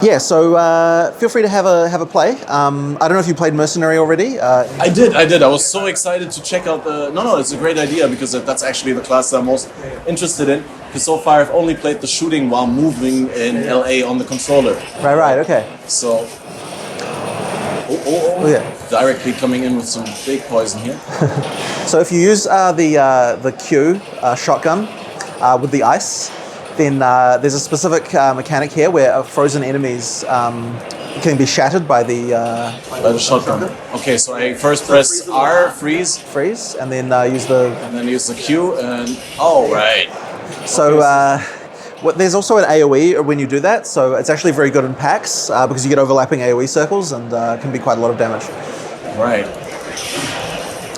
Yeah, so feel free to have a play. I don't know if you played Mercenary already. I did. I was so excited to check out the... No, it's a great idea because that's actually the class that I'm most interested in. Because so far I've only played the shooting while moving in LA on the controller. Right, okay. So... Oh, yeah. Directly coming in with some big poison here. So if you use the Q shotgun with the ice, then there's a specific mechanic here where frozen enemies can be shattered by the shotgun. Okay, so I first press R, freeze, and then use the Q, and right. So there's also an AOE when you do that, so it's actually very good in packs because you get overlapping AOE circles and can be quite a lot of damage. Right.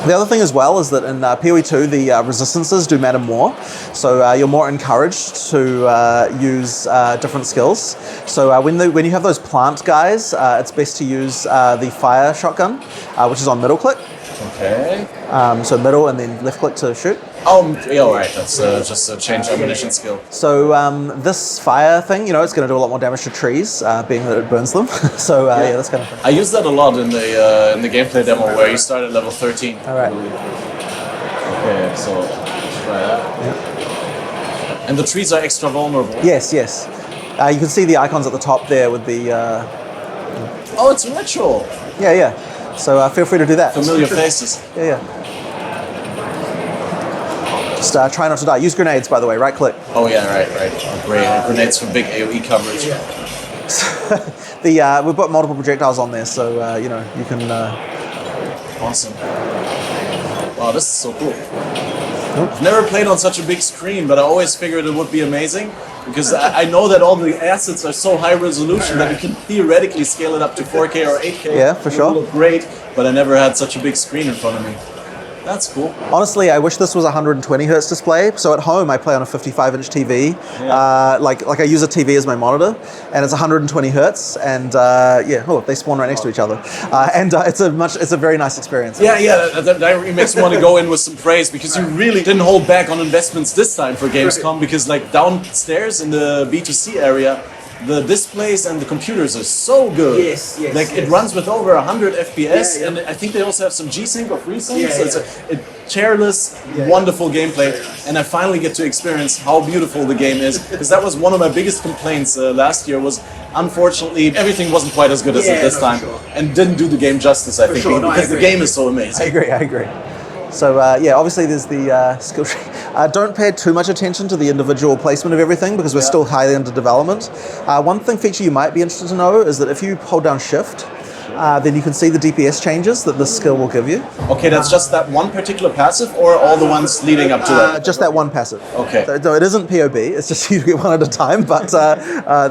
The other thing as well is that in PoE 2 the resistances do matter more, so you're more encouraged to use different skills. So when you have those plant guys, it's best to use the fire shotgun, which is on middle click. Okay. So middle and then left click to shoot. Oh, yeah, right. That's just a change ammunition skill. So this fire thing, it's going to do a lot more damage to trees, being that it burns them. So yeah, that's kind of thing. I use that a lot in the gameplay demo where you start at level 13. All right. Okay, so try that. Yeah. And the trees are extra vulnerable. Yes. You can see the icons at the top there with the. Oh, it's retro. Yeah. So feel free to do that. Familiar faces. Yeah. Just try not to die. Use grenades, by the way. Right click. Oh yeah, right. Oh, great. Grenades for big AOE coverage. Yeah. We've got multiple projectiles on there, so you can. Awesome. Wow, this is so cool. I've never played on such a big screen, but I always figured it would be amazing because I know that all the assets are so high resolution that you can theoretically scale it up to 4K or 8K. Yeah, for sure. It would look great, but I never had such a big screen in front of me. That's cool. Honestly, I wish this was a 120 hertz display. So at home, I play on a 55-inch TV. Yeah. Like I use a TV as my monitor, and it's 120 hertz. And they spawn right next to each other, and it's a very nice experience. Yeah, that makes me want to go in with some praise because you really didn't hold back on investments this time for Gamescom because like downstairs in the B2C area, the displays and the computers are so good. Yes. It runs with over 100 FPS, and I think they also have some G-Sync or FreeSync, so it's a chairless, wonderful gameplay, and I finally get to experience how beautiful the game is, because that was one of my biggest complaints last year was, unfortunately, everything wasn't quite as good as it this time, and didn't do the game justice, I think, because the game is so amazing. I agree. So obviously there's the skill tree. Don't pay too much attention to the individual placement of everything because we're still highly under development. One feature you might be interested to know is that if you hold down Shift, then you can see the DPS changes that this skill will give you. Okay, that's just that one particular passive or all the ones leading up to that? Just that one passive. Okay. So it isn't POB, it's just you get one at a time, but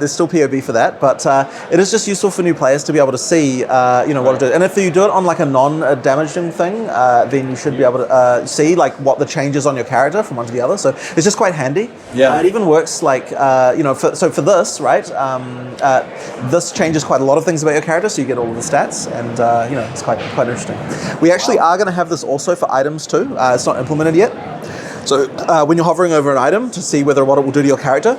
there's still POB for that. But it is just useful for new players to be able to see what to do. And if you do it on like a non-damaging thing, then you should be able to see like what the changes on your character from one to the other. So it's just quite handy. Yeah. It even works like, for this, right, this changes quite a lot of things about your character, so you get all of the stats, and it's quite interesting. We actually are going to have this also for items too. It's not implemented yet. So when you're hovering over an item to see what it will do to your character,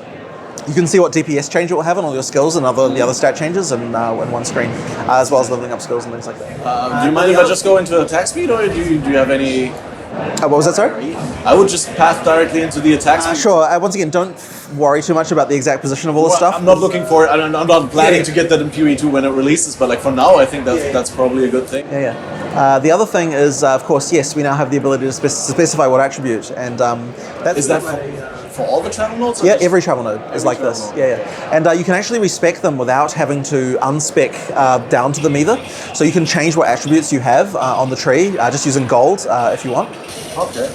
you can see what DPS change it will have on all your skills and the other stat changes in one screen, as well as leveling up skills and things like that. Do you mind if I just go into attack speed, or do you have any... what was that, sorry? I would just path directly into the attack speed. Sure. Once again, don't worry too much about the exact position of all this stuff. I'm not looking for it. I'm not planning to get that in PoE 2 when it releases, but like for now, I think that's probably a good thing. Yeah. The other thing is, of course, yes, we now have the ability to specify what attribute, and is that for all the travel nodes? Yeah, every travel node is like this. Yeah. And you can actually respec them without having to unspec down to them either. So you can change what attributes you have on the tree just using gold if you want. Okay.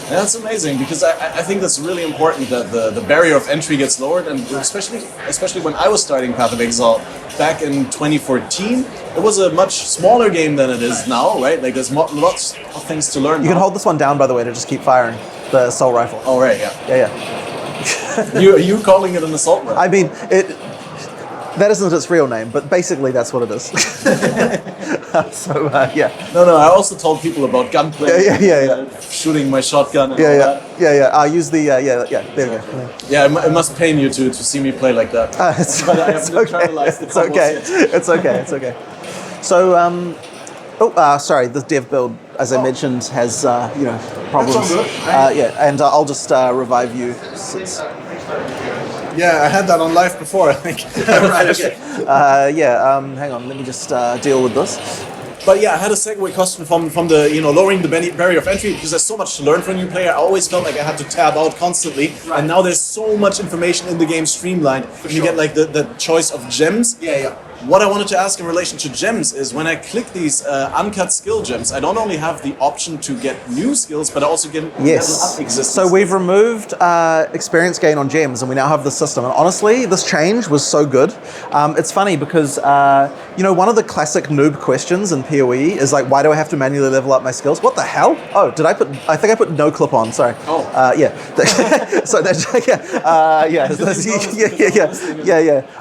That's amazing because I think that's really important that the barrier of entry gets lowered, and especially when I was starting Path of Exile back in 2014, it was a much smaller game than it is now, right? Like there's lots of things to learn. You can hold this one down, by the way, to just keep firing the assault rifle. Oh right, Yeah. you calling it an assault rifle? I mean, that isn't its real name, but basically that's what it is. Yeah. No, I also told people about gunplay. Yeah. Shooting my shotgun and all Yeah. that. I use the there we go. Yeah, it must pain you to see me play like that. But I haven't internalized the combos yet. It's okay. So, sorry, the dev build, as I mentioned, has problems. That's all good. And I'll just revive you. Yeah, I had that on live before, I think. Right, okay. Hang on, let me just deal with this. But yeah, I had a segue question from the lowering the barrier of entry, because there's so much to learn for a new player. I always felt like I had to tab out constantly, and now there's so much information in the game streamlined. You get like the choice of gems. Yeah. What I wanted to ask in relation to gems is when I click these uncut skill gems, I don't only have the option to get new skills, but I also get level up existence. So we've removed experience gain on gems, and we now have the system. And honestly, this change was so good. It's funny because one of the classic noob questions in PoE is like, why do I have to manually level up my skills? What the hell? Oh, I think I put no clip on. Sorry. Oh. Yeah. So that's yeah.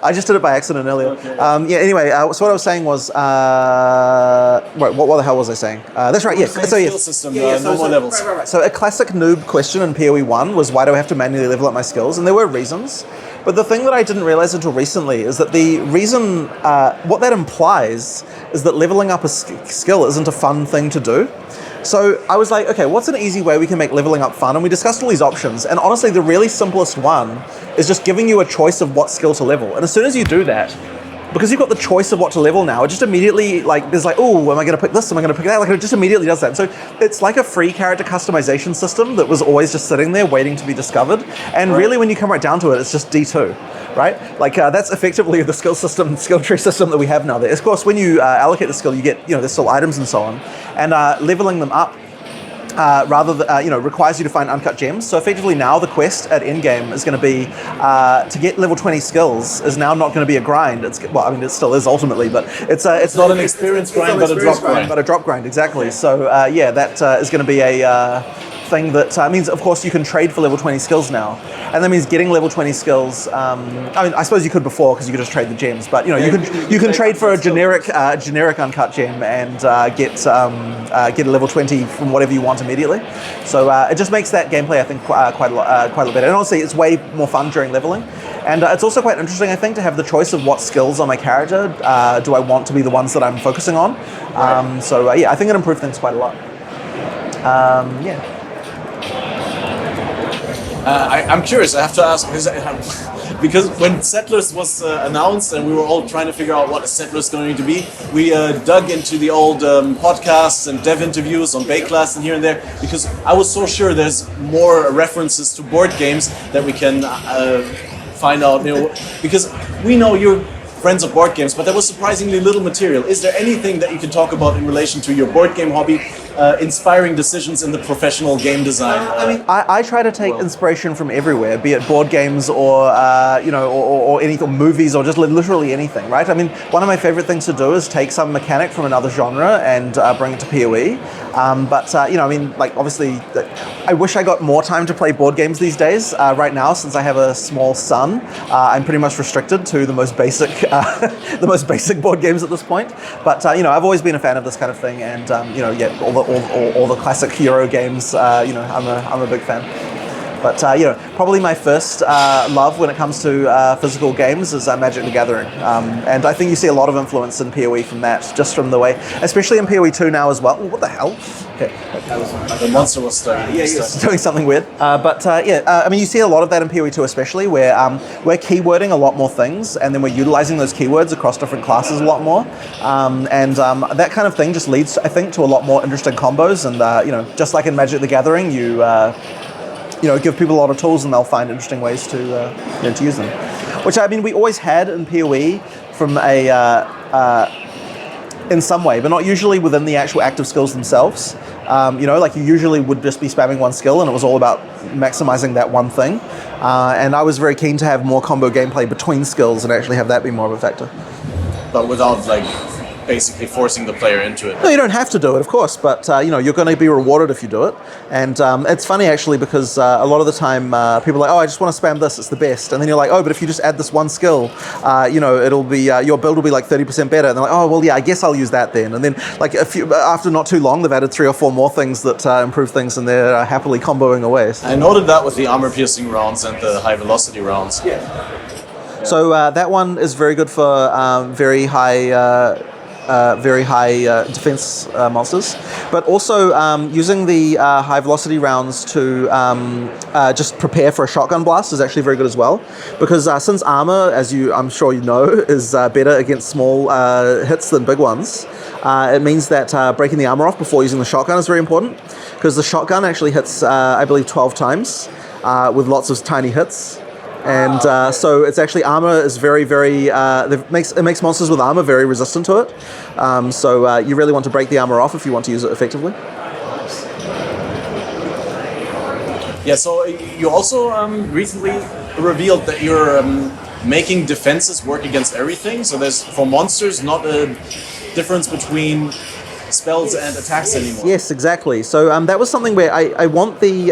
I just did it by accident earlier. Okay. Anyway, so what I was saying was, what the hell was I saying? That's right. Yeah. So skill system, no more levels. Right. So a classic noob question in PoE 1 was, why do I have to manually level up my skills? And there were reasons. But the thing that I didn't realize until recently is that the reason, what that implies is that leveling up a skill isn't a fun thing to do. So I was like, okay, what's an easy way we can make leveling up fun? And we discussed all these options. And honestly, the really simplest one is just giving you a choice of what skill to level. And as soon as you do that, because you've got the choice of what to level now, it just immediately, there's oh, am I going to pick this? Am I going to pick that? It just immediately does that. So it's like a free character customization system that was always just sitting there waiting to be discovered. And really, when you come right down to it, it's just D2, right? That's effectively the skill tree system that we have now. Of course, when you allocate the skill, you get, there's still items and so on. And leveling them up requires you to find uncut gems. So effectively now the quest at endgame is going to be to get level 20 skills is now not going to be a grind. It still is ultimately, but it's not an experience grind, but a drop grind. But a drop grind, exactly. So that is going to be a thing that means, of course, you can trade for level 20 skills now, and that means getting level 20 skills. I suppose you could before because you could just trade the gems, but you can trade for a generic uncut gem and get a level 20 from whatever you want immediately. So it just makes that gameplay, I think, quite a lot better. And honestly, it's way more fun during leveling, and it's also quite interesting, I think, to have the choice of what skills on my character do I want to be the ones that I'm focusing on. I think it improved things quite a lot. I'm curious, I have to ask, because when Settlers was announced and we were all trying to figure out what a Settler is going to be, we dug into the old podcasts and dev interviews on Bayclass and here and there, because I was so sure there's more references to board games that we can find out, because we know you're friends of board games, but there was surprisingly little material. Is there anything that you can talk about in relation to your board game hobby, inspiring decisions in the professional game design? I try to take inspiration from everywhere, be it board games or or movies or just literally anything, right? One of my favorite things to do is take some mechanic from another genre and bring it to PoE. Obviously, I wish I got more time to play board games these days. Right now, since I have a small son, I'm pretty much restricted to the most basic board games at this point. But I've always been a fan of this kind of thing, and all the classic Euro games. I'm a big fan. But probably my first love when it comes to physical games is Magic the Gathering, and I think you see a lot of influence in PoE from that, just from the way, especially in PoE 2 now as well. What the hell? Okay, the monster was stuck. It's doing something weird. You see a lot of that in PoE 2, especially where we're keywording a lot more things, and then we're utilizing those keywords across different classes a lot more, that kind of thing just leads, I think, to a lot more interesting combos. And just like in Magic the Gathering, give people a lot of tools and they'll find interesting ways to use them. Which, we always had in PoE from in some way, but not usually within the actual active skills themselves. You usually would just be spamming one skill and it was all about maximizing that one thing. And I was very keen to have more combo gameplay between skills and actually have that be more of a factor. But without basically forcing the player into it. No, you don't have to do it, of course, but you're going to be rewarded if you do it. And it's funny actually because a lot of the time people are like, oh, I just want to spam this; it's the best. And then you're like, oh, but if you just add this one skill, it'll be your build will be like 30% better. And they're like, oh, well, yeah, I guess I'll use that then. And then like after not too long, they've added 3 or 4 more things that improve things, and they're happily comboing away. I noted that with the armor-piercing rounds and the high-velocity rounds. Yeah. So that one is very good for very high defense monsters, but also using the high velocity rounds to just prepare for a shotgun blast is actually very good as well, because since armor, as I'm sure you know, is better against small hits than big ones, it means that breaking the armor off before using the shotgun is very important, because the shotgun actually hits, I believe, 12 times with lots of tiny hits. And so it's actually armor is very, very. It makes monsters with armor very resistant to it. So you really want to break the armor off if you want to use it effectively. Yeah. So you also recently revealed that you're making defenses work against everything. So there's for monsters not a difference between spells and attacks anymore. Yes, exactly. So that was something where I want the...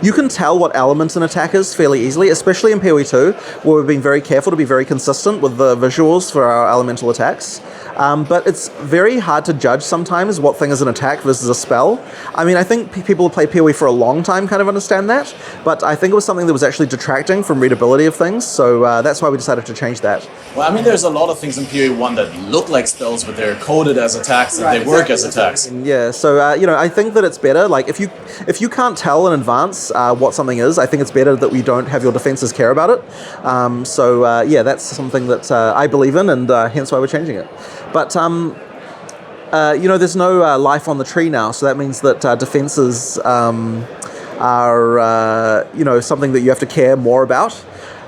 you can tell what element an attack is fairly easily, especially in PoE 2, where we've been very careful to be very consistent with the visuals for our elemental attacks. But it's very hard to judge sometimes what thing is an attack versus a spell. I mean, I think people who play PoE for a long time kind of understand that, but I think it was something that was actually detracting from readability of things, so that's why we decided to change that. Well, I mean, there's a lot of things in PoE 1 that look like spells, but they're coded as attacks, and they work as attacks. Yeah, so, I think that it's better, like, if you can't tell in advance what something is, I think it's better that we don't have your defenses care about it. That's something that I believe in, and hence why we're changing it. But, there's no life on the tree now, so that means that defenses are, something that you have to care more about.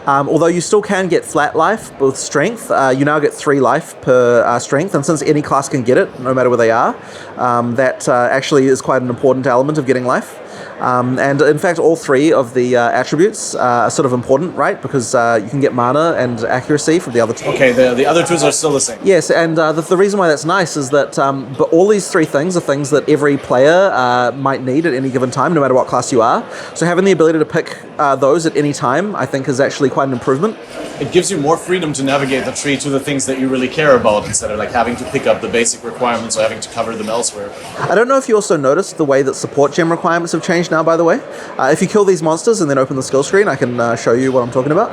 Although you still can get flat life with strength, you now get 3 life per strength, and since any class can get it, no matter where they are, that actually is quite an important element of getting life. And in fact, all 3 of the attributes are sort of important, right? Because you can get mana and accuracy from the other 2. Okay, the other 2s are still the same. Yes, and the reason why that's nice is that but all these 3 things are things that every player might need at any given time, no matter what class you are. So having the ability to pick those at any time, I think, is actually quite an improvement. It gives you more freedom to navigate the tree to the things that you really care about, instead of like having to pick up the basic requirements or having to cover them elsewhere. I don't know if you also noticed the way that support gem requirements have changed now, by the way. If you kill these monsters and then open the skill screen, I can show you what I'm talking about.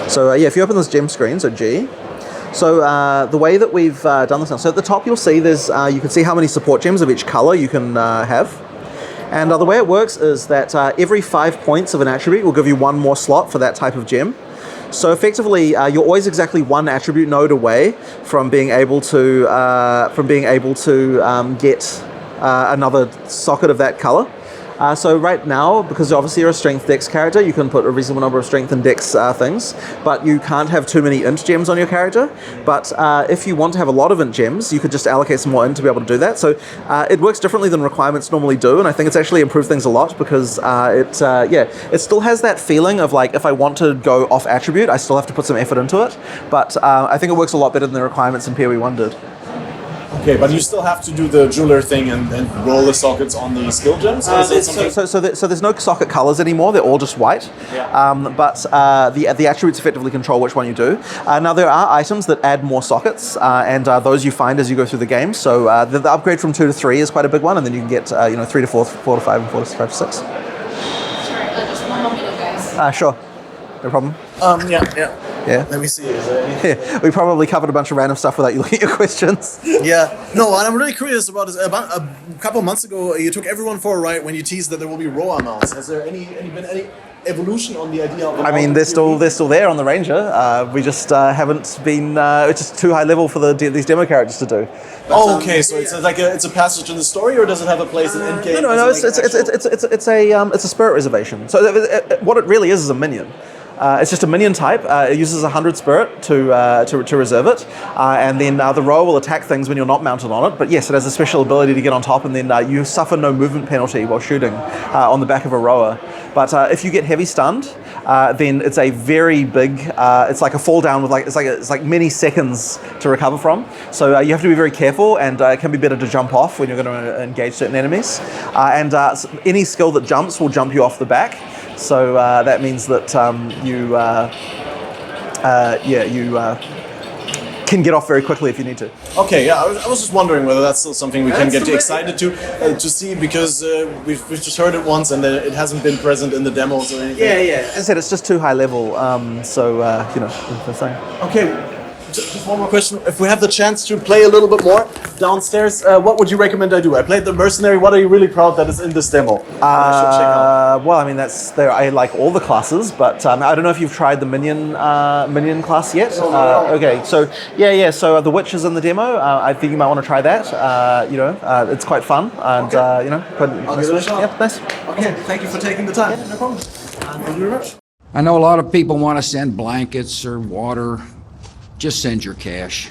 So if you open this gem screen, so G, so the way that we've done this now, so at the top you'll see there's, you can see how many support gems of each color you can have. And the way it works is that every 5 points of an attribute will give you 1 more slot for that type of gem. So effectively, you're always exactly 1 attribute node away from being able to get another socket of that color. So right now, because obviously you're a strength dex character, you can put a reasonable number of strength and dex things, but you can't have too many int gems on your character. But if you want to have a lot of int gems, you could just allocate some more int to be able to do that. So it works differently than requirements normally do, and I think it's actually improved things a lot, because it still has that feeling of like, if I want to go off attribute, I still have to put some effort into it. But I think it works a lot better than the requirements in PoE 1 did. Okay, but you still have to do the jeweler thing and roll the sockets on the skill gems? So there's no socket colors anymore, they're all just white. Yeah. But the attributes effectively control which one you do. Now there are items that add more sockets, and those you find as you go through the game. So the upgrade from 2 to 3 is quite a big one, and then you can get 3 to 4, 4 to 5, and 4 to 5 to 6. Sorry, just one more minute, guys. Sure, no problem. Yeah. Let me see. Is there anything? Yeah, we probably covered a bunch of random stuff without you looking at your questions. Yeah. No, what I'm really curious about is about a couple months ago, you took everyone for a ride when you teased that there will be Roa mounts. Has there been any evolution on the idea of? I mean, they're still there on the Ranger. We just haven't been. It's just too high level for these demo characters to do. Oh, okay. So it's like it's a passage in the story, or does it have a place in endgame? No. It's a spirit reservation. So what it really is a minion. It's just a minion type. It uses 100 spirit to reserve it, and then the rower will attack things when you're not mounted on it. But yes, it has a special ability to get on top, and then you suffer no movement penalty while shooting on the back of a rower. But if you get heavy stunned, then it's a very big. It's like a fall down with it's like many seconds to recover from. So you have to be very careful, and it can be better to jump off when you're going to engage certain enemies. And any skill that jumps will jump you off the back. So that means that you can get off very quickly if you need to. Okay, yeah, I was just wondering whether that's still something we can get excited to see, because we've just heard it once and it hasn't been present in the demos or anything. Yeah. As I said, it's just too high level, the thing. Okay, just one more question. If we have the chance to play a little bit more downstairs, what would you recommend I do? I played the Mercenary. What are you really proud that is in this demo? I should check out. Well, I mean, I like all the classes, but I don't know if you've tried the minion class yet. Okay, so yeah. So the Witch is in the demo. I think you might want to try that. It's quite fun, and I'll give it a shot. Yep, nice. Okay, thank you for taking the time. Yeah, no problem. Thank you very much. I know a lot of people want to send blankets or water. Just send your cash.